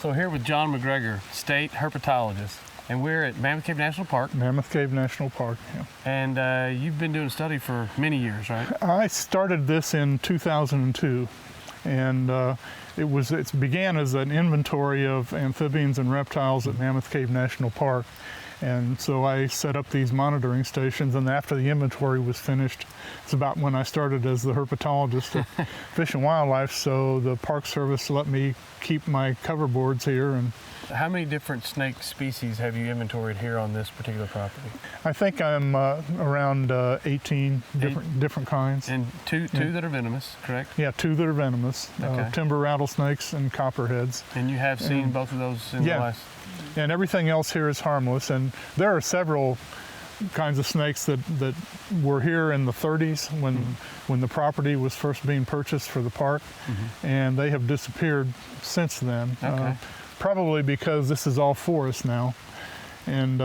So here with John MacGregor, state herpetologist, and we're at Mammoth Cave National Park. Mammoth Cave National Park, yeah. And you've been doing a study for many years, right? I started this in 2002, and it began as an inventory of amphibians and reptiles at Mammoth Cave National Park. And so I set up these monitoring stations, and after the inventory was finished, it's about when I started as the herpetologist at Fish and Wildlife, so the Park Service let me keep my cover boards here. And how many different snake species have you inventoried here on this particular property? I think I'm around 18 different kinds. And two that are venomous, correct? Yeah, 2 that are venomous, okay. Timber rattlesnakes and copperheads. And you have seen both of those in the last... And everything else here is harmless. And there are several kinds of snakes that were here in the 30s when the property was first being purchased for the park, and they have disappeared since then. Okay. Probably because this is all forest now. And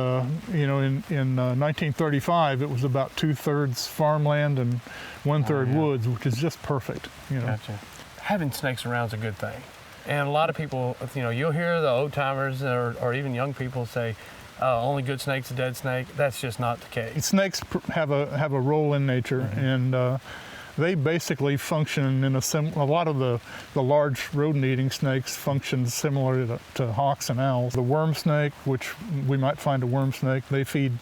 you know, in 1935, it was about 2/3 farmland and 1/3 woods, which is just perfect. You know. Gotcha. Having snakes around is a good thing. And a lot of people, you know, you'll hear the old timers or even young people say, only good snake's a dead snake. That's just not the case. Snakes have a role in nature, and they basically function in a lot of the large rodent-eating snakes function similar to hawks and owls. The worm snake, which we might find a worm snake, they feed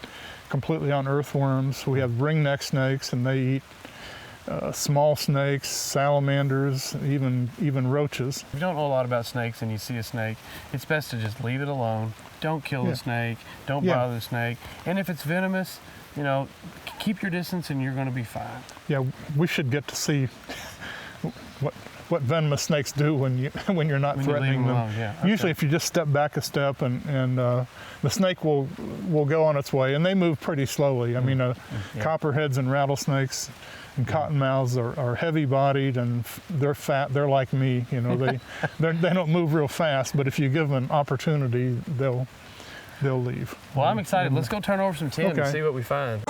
completely on earthworms. We have ringneck snakes, and they eat small snakes, salamanders, even roaches. If you don't know a lot about snakes and you see a snake, it's best to just leave it alone. Don't kill the snake. Don't bother the snake. And if it's venomous, you know, keep your distance and you're going to be fine. Yeah, we should get to see what venomous snakes do when you're not threatening them. Alone, yeah. Okay. Usually, if you just step back a step and the snake will go on its way, and they move pretty slowly. I mean, copperheads and rattlesnakes and cottonmouths are heavy-bodied, and they're fat. They're like me, you know. They don't move real fast, but if you give them an opportunity, they'll leave. Well, I'm excited. Let's go turn over some tin and see what we find.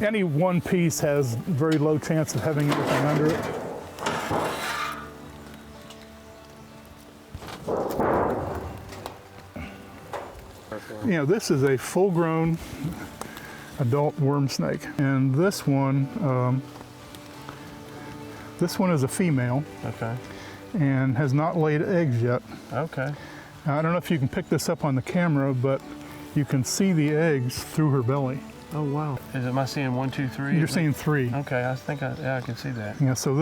Any one piece has very low chance of having anything under it. You know, this is a full-grown adult worm snake, and this one is a female. Okay. And has not laid eggs yet. Okay. Now, I don't know if you can pick this up on the camera, but you can see the eggs through her belly. Oh wow! Am I seeing 1, 2, 3? You're seeing 3. Okay, I think I can see that. Yeah. So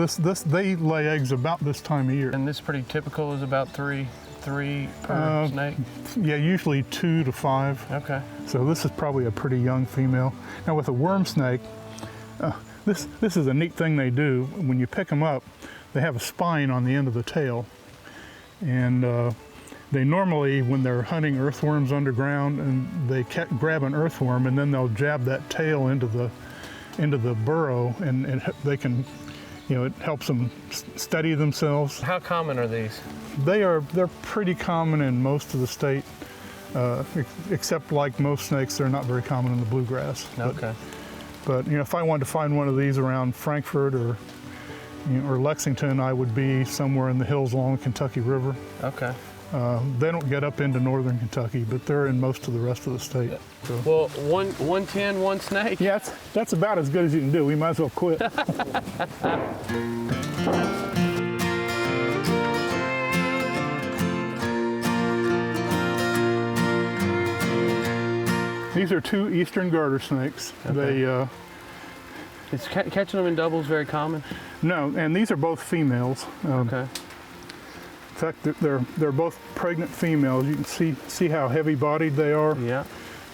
they lay eggs about this time of year. And this is pretty typical. Is about three per snake. Yeah, usually 2 to 5. Okay. So this is probably a pretty young female. Now with a worm snake, this is a neat thing they do. When you pick them up, they have a spine on the end of the tail, and they normally, when they're hunting earthworms underground, and they grab an earthworm, and then they'll jab that tail into the burrow, and they can, you know, it helps them steady themselves. How common are these? They're pretty common in most of the state, except like most snakes, they're not very common in the bluegrass. Okay. But you know, if I wanted to find one of these around Frankfort or Lexington, I would be somewhere in the hills along the Kentucky River. Okay. They don't get up into northern Kentucky, but they're in most of the rest of the state. So. Well, 110, one snake. Yeah, that's about as good as you can do. We might as well quit. These are 2 eastern garter snakes. Okay. Is catching them in doubles very common? No, and these are both females. Okay. In fact, they're both pregnant females. You can see how heavy-bodied they are. Yeah.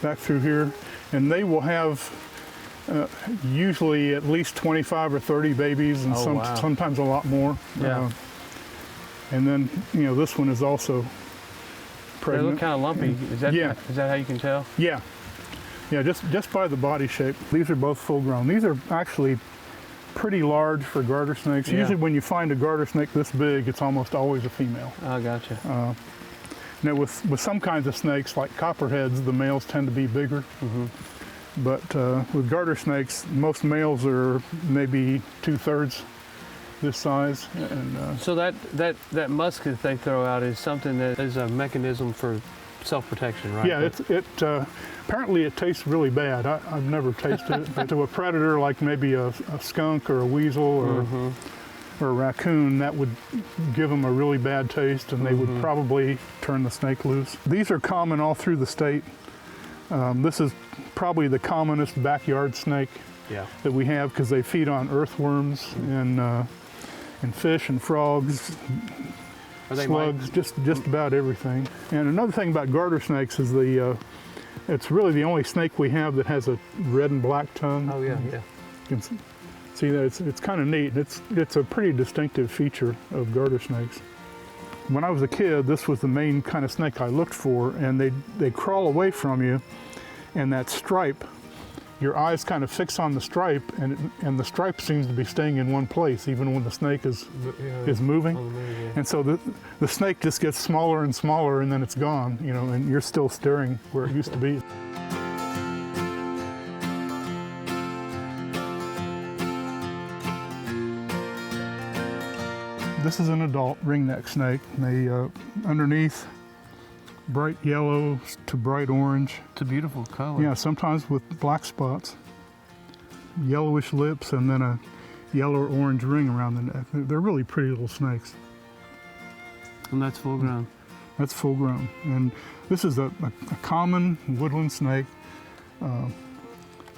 Back through here, and they will have usually at least 25 or 30 babies, and sometimes a lot more. Yeah. And then this one is also pregnant. They look kind of lumpy. Is that how you can tell? Yeah. Yeah, just by the body shape. These are both full-grown. These are actually pretty large for garter snakes. Yeah. Usually when you find a garter snake this big, it's almost always a female. Oh, gotcha. Now with some kinds of snakes, like copperheads, the males tend to be bigger. But with garter snakes, most males are maybe 2/3 this size. And so that musket they throw out is something that is a mechanism for self-protection, right? yeah, apparently it tastes really bad. I've never tasted it. But to a predator like maybe a skunk or a weasel or a raccoon, that would give them a really bad taste, and they would probably turn the snake loose. These are common all through the state. This is probably the commonest backyard snake that we have, because they feed on earthworms and fish and frogs, slugs, just about everything. And another thing about garter snakes is it's really the only snake we have that has a red and black tongue. Oh yeah, yeah. You can see that it's kind of neat. It's a pretty distinctive feature of garter snakes. When I was a kid, this was the main kind of snake I looked for, and they crawl away from you, and that stripe, your eyes kind of fix on the stripe, and the stripe seems to be staying in one place even when the snake is moving. And so the snake just gets smaller and smaller, and then it's gone, you know, and you're still staring where it used to be. This is an adult ringneck snake. They underneath, bright yellow to bright orange. It's a beautiful color. Yeah, sometimes with black spots, yellowish lips, and then a yellow or orange ring around the neck. They're really pretty little snakes. And that's full grown. That's full grown. And this is a common woodland snake.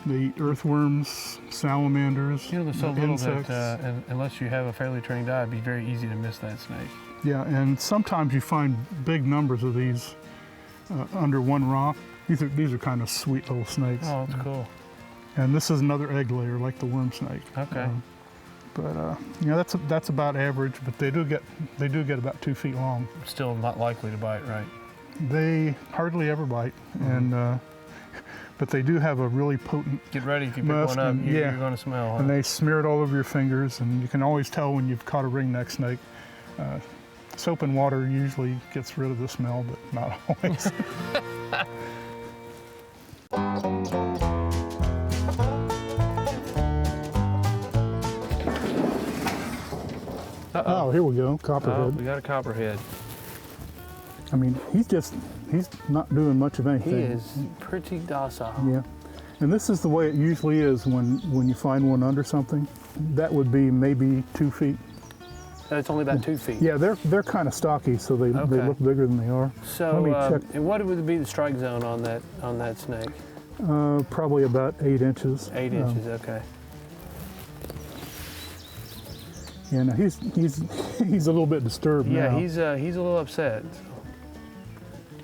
They eat earthworms, salamanders, You know, there's so little insects. that unless you have a fairly trained eye, it'd be very easy to miss that snake. Yeah, and sometimes you find big numbers of these under one rock. These are kind of sweet little snakes. Oh, that's cool. And this is another egg layer, like the worm snake. Okay. But you know, that's about average. But they do get about 2 feet long. Still not likely to bite, right? They hardly ever bite, and but they do have a really potent. Get ready, if you pick musk, one up, and, you're going to smell. Huh? And they smear it all over your fingers, and you can always tell when you've caught a ringneck snake. Soap and water usually gets rid of the smell, but not always. Oh, here we go, copperhead. Oh, we got a copperhead. I mean, he's not doing much of anything. He is pretty docile. Yeah, and this is the way it usually is when you find one under something. That would be maybe 2 feet. It's only about 2 feet. Yeah, they're kind of stocky, so they look bigger than they are. So, let me check. and what would be the strike zone on that snake? Probably about 8 inches. 8 inches. Okay. Yeah, no, he's a little bit disturbed Yeah, now. he's a little upset.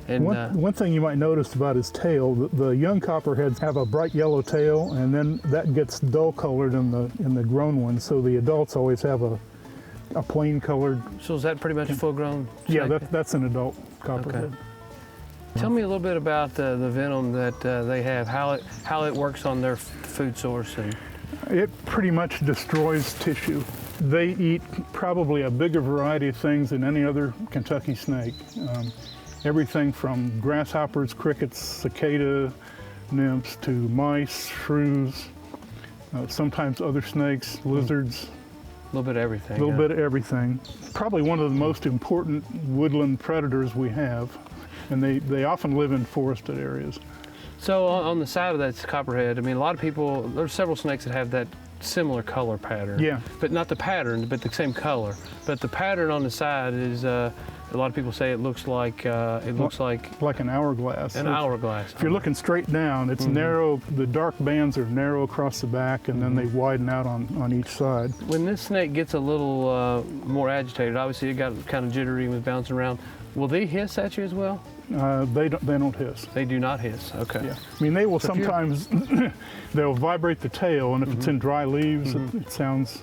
And one thing you might notice about his tail, the young copperheads have a bright yellow tail, and then that gets dull colored in the grown ones. So the adults always have a plain colored. So is that pretty much a full grown snake? Yeah, that's an adult copperhead. Okay. Tell me a little bit about the venom that they have, how it works on their food source. And It pretty much destroys tissue. They eat probably a bigger variety of things than any other Kentucky snake. Everything from grasshoppers, crickets, cicada nymphs, to mice, shrews, sometimes other snakes, lizards. a little bit of everything. A little bit of everything. Probably one of the most important woodland predators we have, and they often live in forested areas. So on the side of that copperhead, I mean, a lot of people, there's several snakes that have that similar color pattern. Yeah. But not the pattern, but the same color. But the pattern on the side is, a lot of people say it looks like like an hourglass. An hourglass. If you're looking straight down, it's narrow. The dark bands are narrow across the back, and then they widen out on each side. When this snake gets a little more agitated, obviously it got kind of jittery and was bouncing around. Will they hiss at you as well? They don't hiss. They do not hiss. Okay. Yeah. I mean, they will sometimes. They'll vibrate the tail, and if it's in dry leaves, it sounds.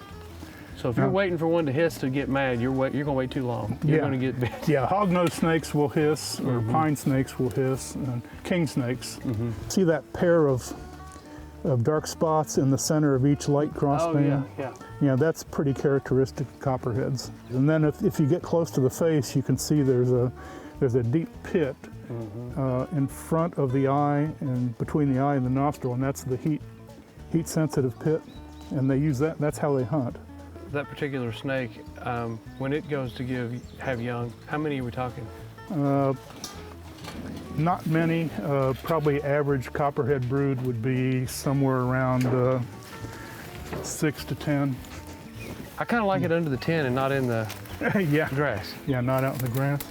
So if you're waiting for one to hiss to get mad, you're going to wait too long. You're going to get bit. Yeah, hognose snakes will hiss, or pine snakes will hiss, and king snakes. See that pair of of dark spots in the center of each light crossband. yeah. Yeah, that's pretty characteristic of copperheads. And then if you get close to the face, you can see there's a deep pit in front of the eye and between the eye and the nostril, and that's the heat sensitive pit. And they use that. That's how they hunt. That particular snake, when it goes to have young, how many are we talking? Not many. Probably average copperhead brood would be somewhere around 6 to 10. I kind of like it under the tent and not in the Yeah. grass. Yeah, not out in the grass.